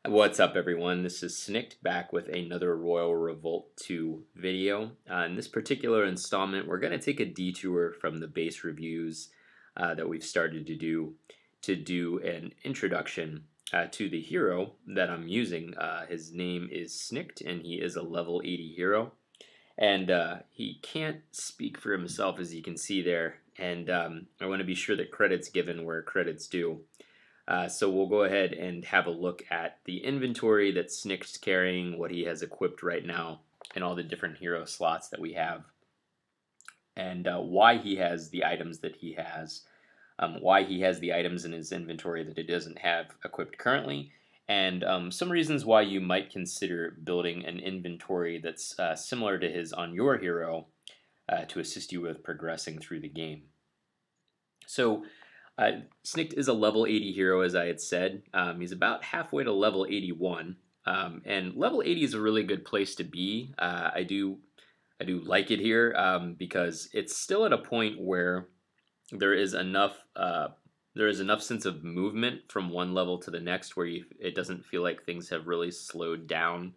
What's up, everyone? This is Snicked back with another Royal Revolt 2 video. In this particular installment, we're going to take a detour from the base reviews that we've started to do an introduction to the hero that I'm using. His name is Snicked, and he is a level 80 hero. And he can't speak for himself, as you can see there. And I want to be sure that credit's given where credit's due. So we'll go ahead and have a look at the inventory that Snick's carrying, what he has equipped right now, and all the different hero slots that we have, and why he has the items that he has, why he has the items in his inventory that he doesn't have equipped currently, and some reasons why you might consider building an inventory that's similar to his on your hero to assist you with progressing through the game. So Snicked is a level 80 hero, as I had said. He's about halfway to level 81, and level 80 is a really good place to be. I do like it here because it's still at a point where there is enough sense of movement from one level to the next where it doesn't feel like things have really slowed down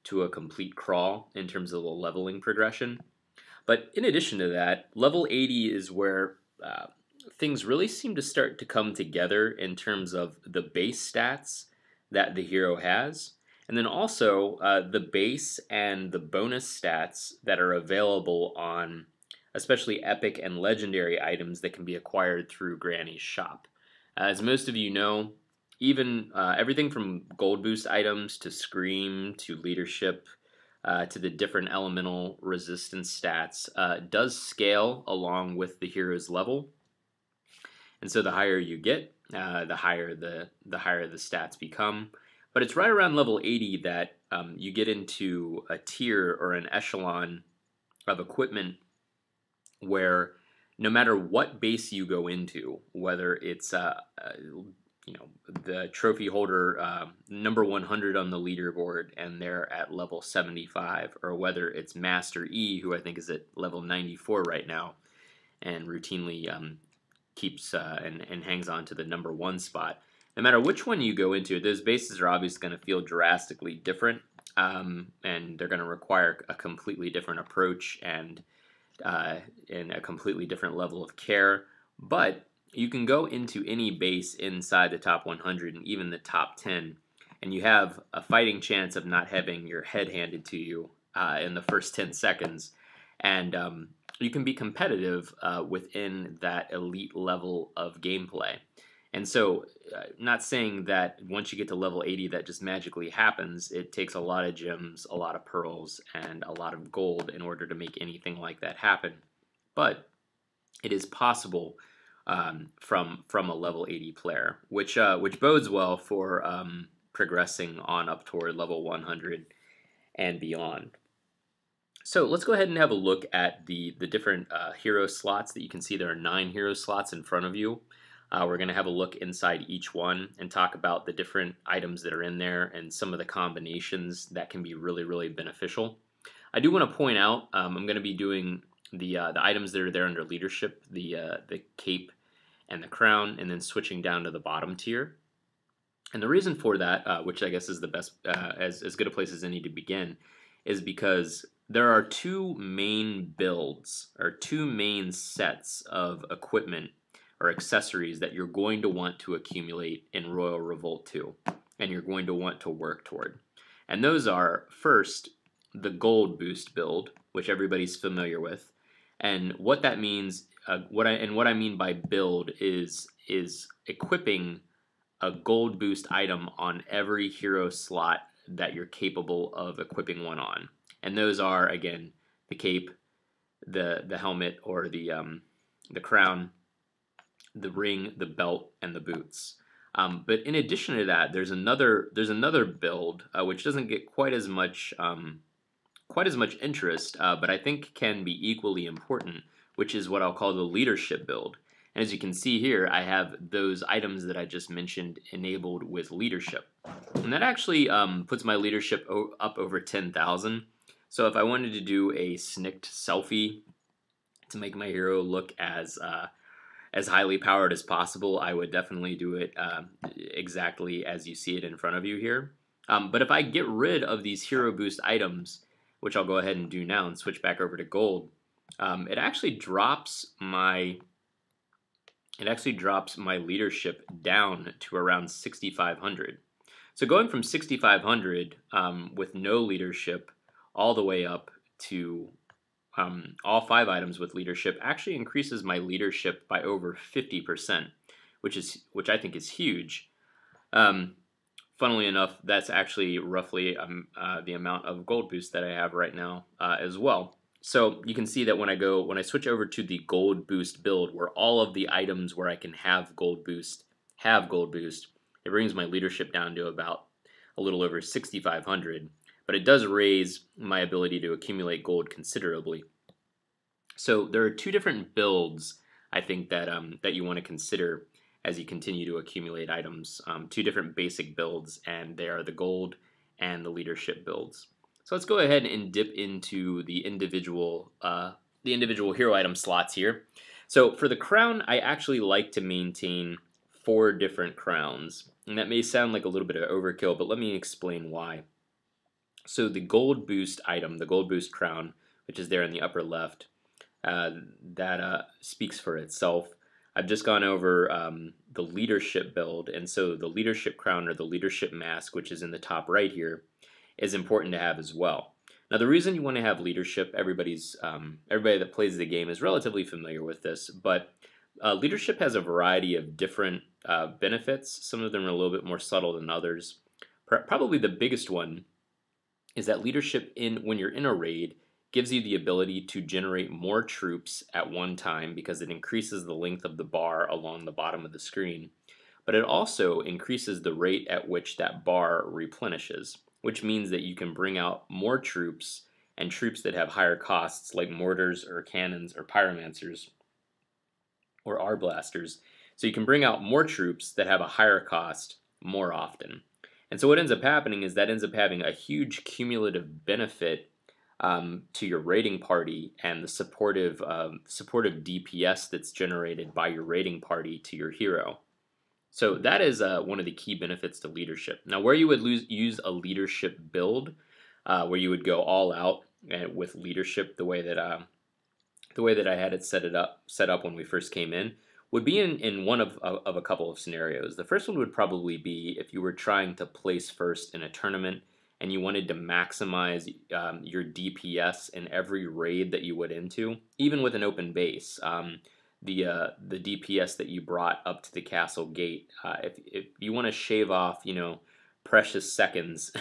to a complete crawl in terms of the leveling progression. But in addition to that, level 80 is where things really seem to start to come together in terms of the base stats that the hero has, and then also the base and the bonus stats that are available on especially epic and legendary items that can be acquired through Granny's shop. As most of you know, even everything from gold boost items to scream to leadership to the different elemental resistance stats does scale along with the hero's level. And so the higher you get, the higher the stats become. But it's right around level 80 that you get into a tier or an echelon of equipment where no matter what base you go into, whether it's the trophy holder number 100 on the leaderboard and they're at level 75, or whether it's Master E, who I think is at level 94 right now and routinely keeps and hangs on to the number 1 spot. No matter which one you go into, those bases are obviously going to feel drastically different, and they're going to require a completely different approach and a completely different level of care. But you can go into any base inside the top 100 and even the top 10, and you have a fighting chance of not having your head handed to you in the first 10 seconds. And you can be competitive within that elite level of gameplay. And so, not saying that once you get to level 80 that just magically happens. It takes a lot of gems, a lot of pearls, and a lot of gold in order to make anything like that happen. But it is possible from a level 80 player, which bodes well for progressing on up toward level 100 and beyond. So let's go ahead and have a look at the different hero slots that you can see. There are 9 hero slots in front of you. We're going to have a look inside each one and talk about the different items that are in there and some of the combinations that can be really, really beneficial. I do want to point out I'm going to be doing the items that are there under leadership, the cape and the crown, and then switching down to the bottom tier. And the reason for that, which I guess is the best, as good a place as any to begin, is because there are 2 main builds or 2 main sets of equipment or accessories that you're going to want to accumulate in Royal Revolt 2, and you're going to want to work toward. And those are, first, the gold boost build, which everybody's familiar with. And what that means, what I mean by build is equipping a gold boost item on every hero slot that you're capable of equipping one on. And those are, again, the cape, the helmet or the crown, the ring, the belt, and the boots. But in addition to that, there's another build which doesn't get quite as much interest, but I think can be equally important, which is what I'll call the leadership build. And as you can see here, I have those items that I just mentioned enabled with leadership, and that actually puts my leadership up over 10,000. So if I wanted to do a Snicked selfie to make my hero look as highly powered as possible, I would definitely do it exactly as you see it in front of you here. But if I get rid of these hero boost items, which I'll go ahead and do now and switch back over to gold, it actually drops my leadership down to around 6,500. So going from 6,500 with no leadership all the way up to all 5 items with leadership actually increases my leadership by over 50%, which I think is huge. Funnily enough, that's actually roughly the amount of gold boost that I have right now as well. So you can see that when I switch over to the gold boost build, where all of the items where I can have gold boost, it brings my leadership down to about a little over 6,500. But it does raise my ability to accumulate gold considerably. So there are 2 different builds I think that that you want to consider as you continue to accumulate items. 2 different basic builds, and they are the gold and the leadership builds. So let's go ahead and dip into the individual hero item slots here. So for the crown, I actually like to maintain 4 different crowns, and that may sound like a little bit of overkill, but let me explain why. So the gold boost item, the gold boost crown, which is there in the upper left, that speaks for itself. I've just gone over the leadership build, and so the leadership crown or the leadership mask, which is in the top right here, is important to have as well. Now, the reason you want to have leadership, everybody that plays the game is relatively familiar with this, but leadership has a variety of different benefits. Some of them are a little bit more subtle than others. Probably the biggest one is that leadership when you're in a raid gives you the ability to generate more troops at one time because it increases the length of the bar along the bottom of the screen. But it also increases the rate at which that bar replenishes, which means that you can bring out more troops, and troops that have higher costs like mortars or cannons or pyromancers or R-blasters. So you can bring out more troops that have a higher cost more often. And so what ends up happening is that ends up having a huge cumulative benefit to your raiding party and the supportive DPS that's generated by your raiding party to your hero. So that is one of the key benefits to leadership. Now, where you would use a leadership build, where you would go all out with leadership, the way that I had it set up when we first came in, would be in one of a couple of scenarios. The first one would probably be if you were trying to place first in a tournament and you wanted to maximize your DPS in every raid that you went into, even with an open base. The DPS that you brought up to the castle gate, if you want to shave off, precious seconds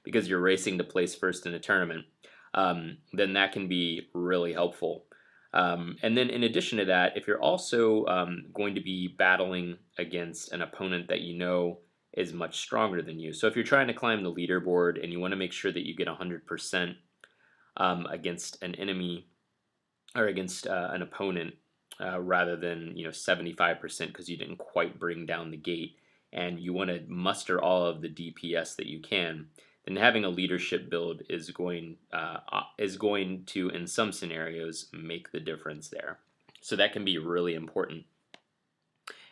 because you're racing to place first in a tournament, then that can be really helpful. And then in addition to that, if you're also going to be battling against an opponent that you know is much stronger than you. So if you're trying to climb the leaderboard and you want to make sure that you get 100% against an enemy or against an opponent rather than 75% because you didn't quite bring down the gate, and you want to muster all of the DPS that you can, then having a leadership build is going to, in some scenarios, make the difference there. So that can be really important.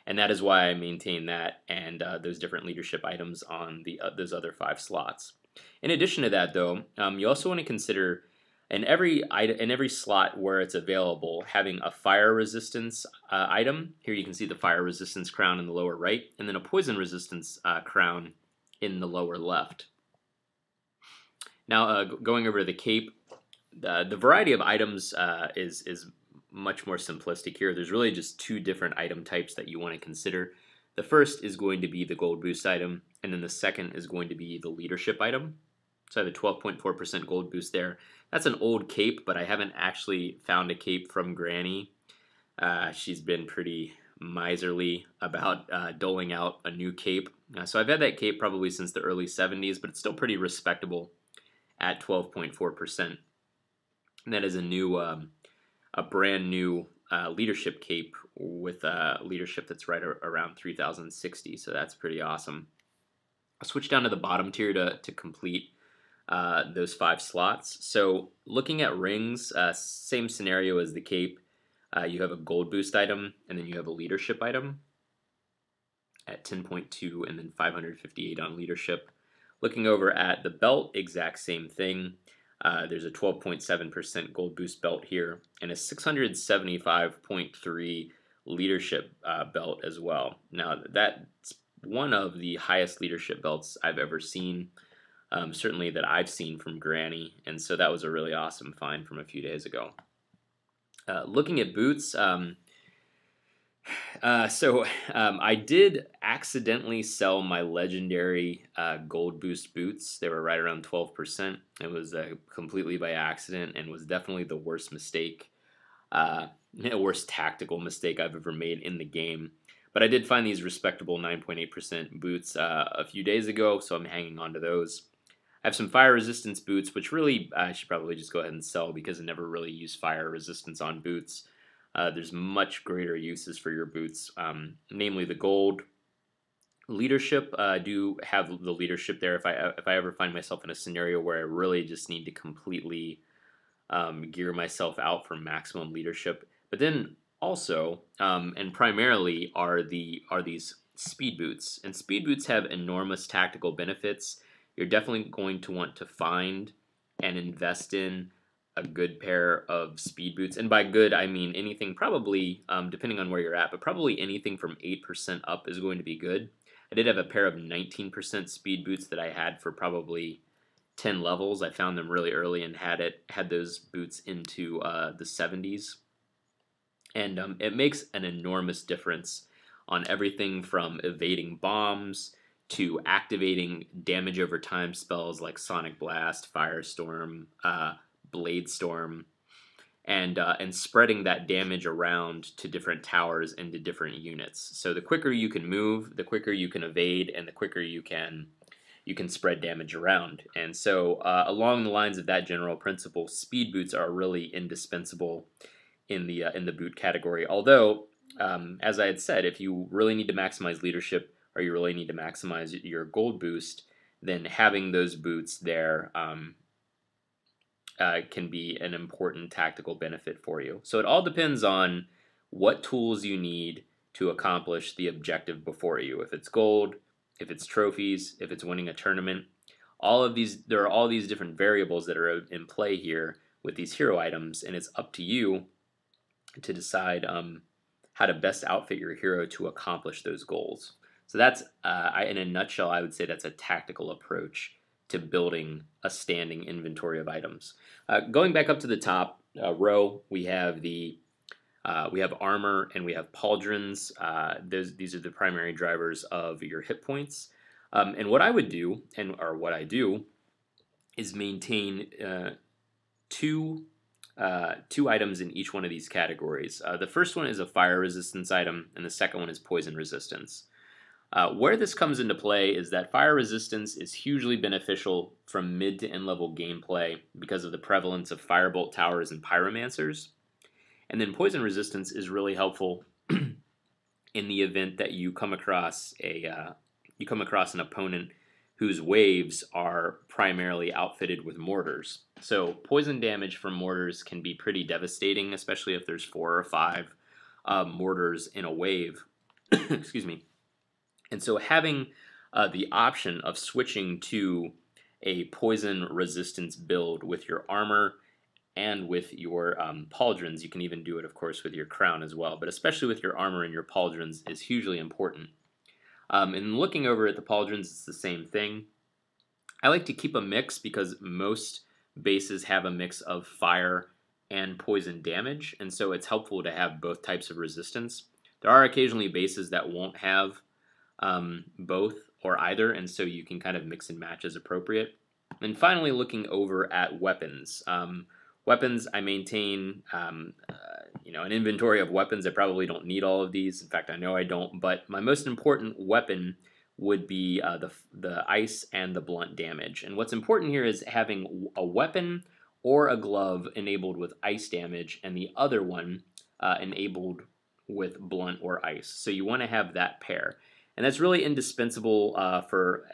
And that is why I maintain that and those different leadership items on those other 5 slots. In addition to that, though, you also want to consider in every slot where it's available having a fire resistance item. Here you can see the fire resistance crown in the lower right, and then a poison resistance crown in the lower left. Now, going over to the cape, the variety of items is much more simplistic here. There's really just 2 different item types that you want to consider. The first is going to be the gold boost item, and then the second is going to be the leadership item. So I have a 12.4% gold boost there. That's an old cape, but I haven't actually found a cape from Granny. She's been pretty miserly about doling out a new cape. So I've had that cape probably since the early 70s, but it's still pretty respectable at 12.4%. And that is a brand new leadership cape with leadership that's right around 3060, so that's pretty awesome. I'll switch down to the bottom tier to complete those 5 slots. So looking at rings, same scenario as the cape. You have a gold boost item, and then you have a leadership item at 10.2 and then 558 on leadership. Looking over at the belt, exact same thing. There's a 12.7% gold boost belt here, and a 675.3 leadership belt as well. Now, that's one of the highest leadership belts I've ever seen, certainly that I've seen from Granny, and so that was a really awesome find from a few days ago. Looking at boots, I did accidentally sell my legendary gold boost boots. They were right around 12%. It was completely by accident and was definitely the worst mistake, worst tactical mistake I've ever made in the game. But I did find these respectable 9.8% boots a few days ago, so I'm hanging on to those. I have some fire resistance boots, which really I should probably just go ahead and sell because I never really used fire resistance on boots. There's much greater uses for your boots, namely the gold. Leadership, I do have the leadership there if I ever find myself in a scenario where I really just need to completely gear myself out for maximum leadership. But then also, and primarily, are these speed boots. And speed boots have enormous tactical benefits. You're definitely going to want to find and invest in a good pair of speed boots, and by good I mean anything probably, depending on where you're at, but probably anything from 8% up is going to be good. I did have a pair of 19% speed boots that I had for probably 10 levels. I found them really early and had those boots into the 70s, and it makes an enormous difference on everything from evading bombs to activating damage over time spells like Sonic Blast, Firestorm, Blade Storm, and spreading that damage around to different towers and to different units. So the quicker you can move, the quicker you can evade, and the quicker you can spread damage around. And so along the lines of that general principle, speed boots are really indispensable in the boot category. Although, as I had said, if you really need to maximize leadership or you really need to maximize your gold boost, then having those boots there can be an important tactical benefit for you. So it all depends on what tools you need to accomplish the objective before you. If it's gold, if it's trophies, if it's winning a tournament, there are all these different variables that are in play here with these hero items, and it's up to you to decide how to best outfit your hero to accomplish those goals. So that's, in a nutshell, I would say that's a tactical approach to building a standing inventory of items. Going back up to the top row, we have armor and we have pauldrons. These are the primary drivers of your hit points. And what I would do, what I do, is maintain two items in each one of these categories. The first one is a fire resistance item, and the second one is poison resistance. Where this comes into play is that fire resistance is hugely beneficial from mid to end level gameplay because of the prevalence of firebolt towers and pyromancers. And then poison resistance is really helpful in the event that you come across an opponent whose waves are primarily outfitted with mortars. So poison damage from mortars can be pretty devastating, especially if there's 4 or 5 mortars in a wave. Excuse me. And so having the option of switching to a poison resistance build with your armor and with your pauldrons, you can even do it, of course, with your crown as well, but especially with your armor and your pauldrons is hugely important. And looking over at the pauldrons, it's the same thing. I like to keep a mix because most bases have a mix of fire and poison damage, and so it's helpful to have both types of resistance. There are occasionally bases that won't have both or either, and so you can kind of mix and match as appropriate. And finally, looking over at weapons. Weapons, I maintain an inventory of weapons. I probably don't need all of these. In fact, I know I don't, but my most important weapon would be the ice and the blunt damage. And what's important here is having a weapon or a glove enabled with ice damage and the other one enabled with blunt or ice. So you want to have that pair. And that's really indispensable for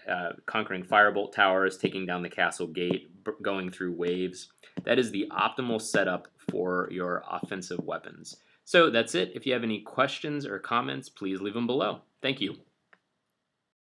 conquering firebolt towers, taking down the castle gate, going through waves. That is the optimal setup for your offensive weapons. So that's it. If you have any questions or comments, please leave them below. Thank you.